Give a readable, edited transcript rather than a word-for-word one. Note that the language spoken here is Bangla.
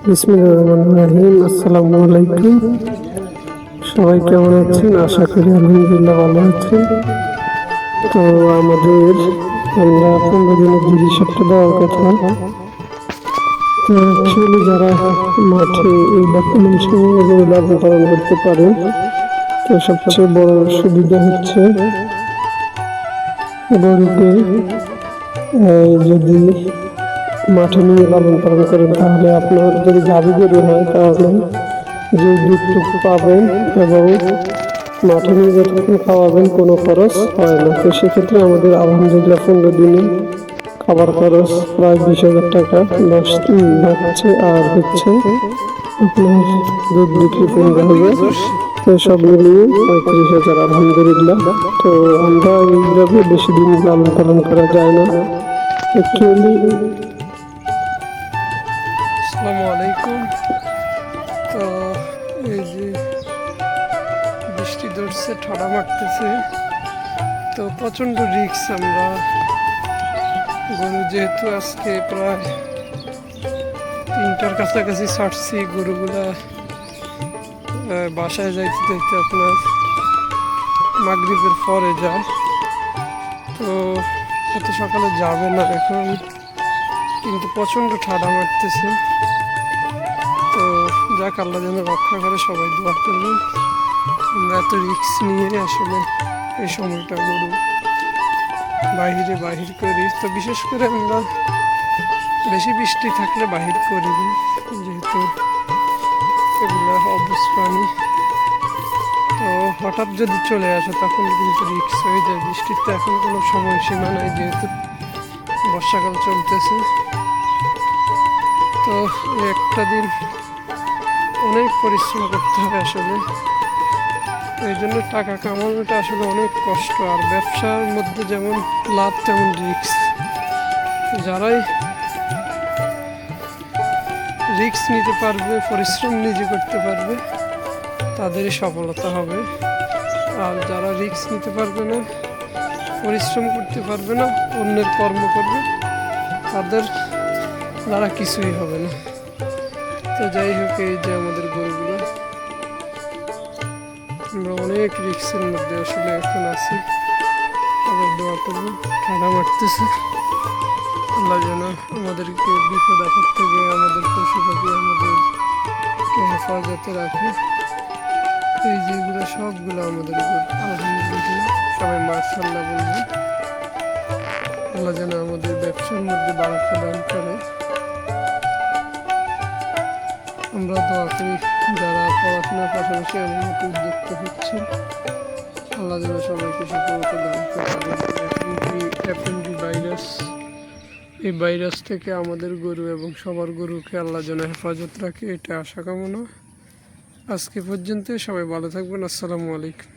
বিসমিল্লাহির রহমানির রহিম। আসসালামু আলাইকুম। সবাই কেমন আছেন? আশা করি আলহামদুলিল্লাহ ভালো আছেন। তো আমরা 15 দিনের চিকিৎসাটা দেওয়ার কথা। তো অ্যাকচুয়ালি যারা মাঠে এই বর্তমান সময়ে গরু লালন পালন করতে পারে, তো সবচেয়ে বড় সুবিধা হচ্ছে গরুকে যদি মাঠে নিয়ে লালন পালন করেন, তাহলে আপনার যদি গাভী গরু হয় তাহলে যে দুধটুকু পাবেন এবং মাঠে নিয়ে যতক্ষণ খাওয়াবেন কোনো খরচ হয় না। তো সেক্ষেত্রে আমাদের আলহামদুলিল্লাহ 15 দিনে খাবার খরচ প্রায় 20,000 টাকা হচ্ছে। আর হচ্ছে আপনার দুধ বিক্রি 15,000, তো সব মিলিয়ে 35,000 আলহামদুলিল্লাহ। তো আমরা এইভাবে বেশি দিন লালন পালন করা যায় না অ্যাকচুয়ালি। আসসালামু আলাইকুম। তো এই যে বৃষ্টি ধরছে, ঠাডা মারতেছে, তো প্রচণ্ড রিস্ক। আমরা গরু যেহেতু আজকে প্রায় 3টার কাছাকাছি ছাড়ছি, গরুগুলা বাসায় যাইতে যাইতে আপনার মাগরিবের পরে যায়। তো এত সকালে যাবে না এখন, কিন্তু প্রচণ্ড ঠাডা মারতেছে। তো যাক, আল্লাহ যেন রক্ষা করে, সবাই দোয়া করবেন। আমরা এত রিস্ক নিয়ে আসলে এই সময়টা গরু বাহির করি। তো বিশেষ করে আমরা বেশি বৃষ্টি থাকলে বাহির করি, যেহেতু এগুলো অবুঝ প্রাণী। তো হঠাৎ যদি চলে আসে তখন কিন্তু রিস্ক হয়ে যায়। বৃষ্টির তো এখন কোনো সময়সীমা নাই, যেহেতু বর্ষাকাল চলতেছে। তো একটা দিন অনেক পরিশ্রম করতে হবে আসলে। এই জন্য টাকা কামানোটা আসলে অনেক কষ্ট। আর ব্যবসার মধ্যে যেমন লাভ তেমন রিস্ক। যারাই রিস্ক নিতে পারবে, পরিশ্রম নিজে করতে পারবে, তাদেরই সফলতা হবে। আর যারা রিস্ক নিতে পারবে না, পরিশ্রম করতে পারবে না, অন্যের কর্ম করবে, তাদের দ্বারা কিছুই হবে না। তো যাই হোক, এই যে আমাদের গরুগুলো, আমরা অনেক রিস্কের মধ্যে আসলে এখন আছি। আবার দোয়া করবো, ঠান্ডা মারতেছে, আল্লাহ যেন আমাদেরকে বিপদ আপদ থেকে, আমাদের পশু পাখি আমাদেরকে হেফাজতে রাখে। এই যেগুলো সবগুলো আমাদের আলহামদুলিল্লাহ, সবাই মাশাআল্লাহ বলবেন। আল্লাহ যেন আমাদের ব্যবসার মধ্যে বারাকা দান করে। আমরা দোয়া করি যারা পড়াশোনার পাশাপাশি এমন মতো উদ্যোক্তা হচ্ছেন, আল্লাহ যেন সবাইকে সফলতা দান করে। এফএমডি ভাইরাস, এই ভাইরাস থেকে আমাদের গরু এবং সবার গরুকে আল্লাহ যেন হেফাজত রাখে, এটা আশা কামনা। আজকে পর্যন্ত সবাই ভালো থাকবেন। আসসালামু আলাইকুম।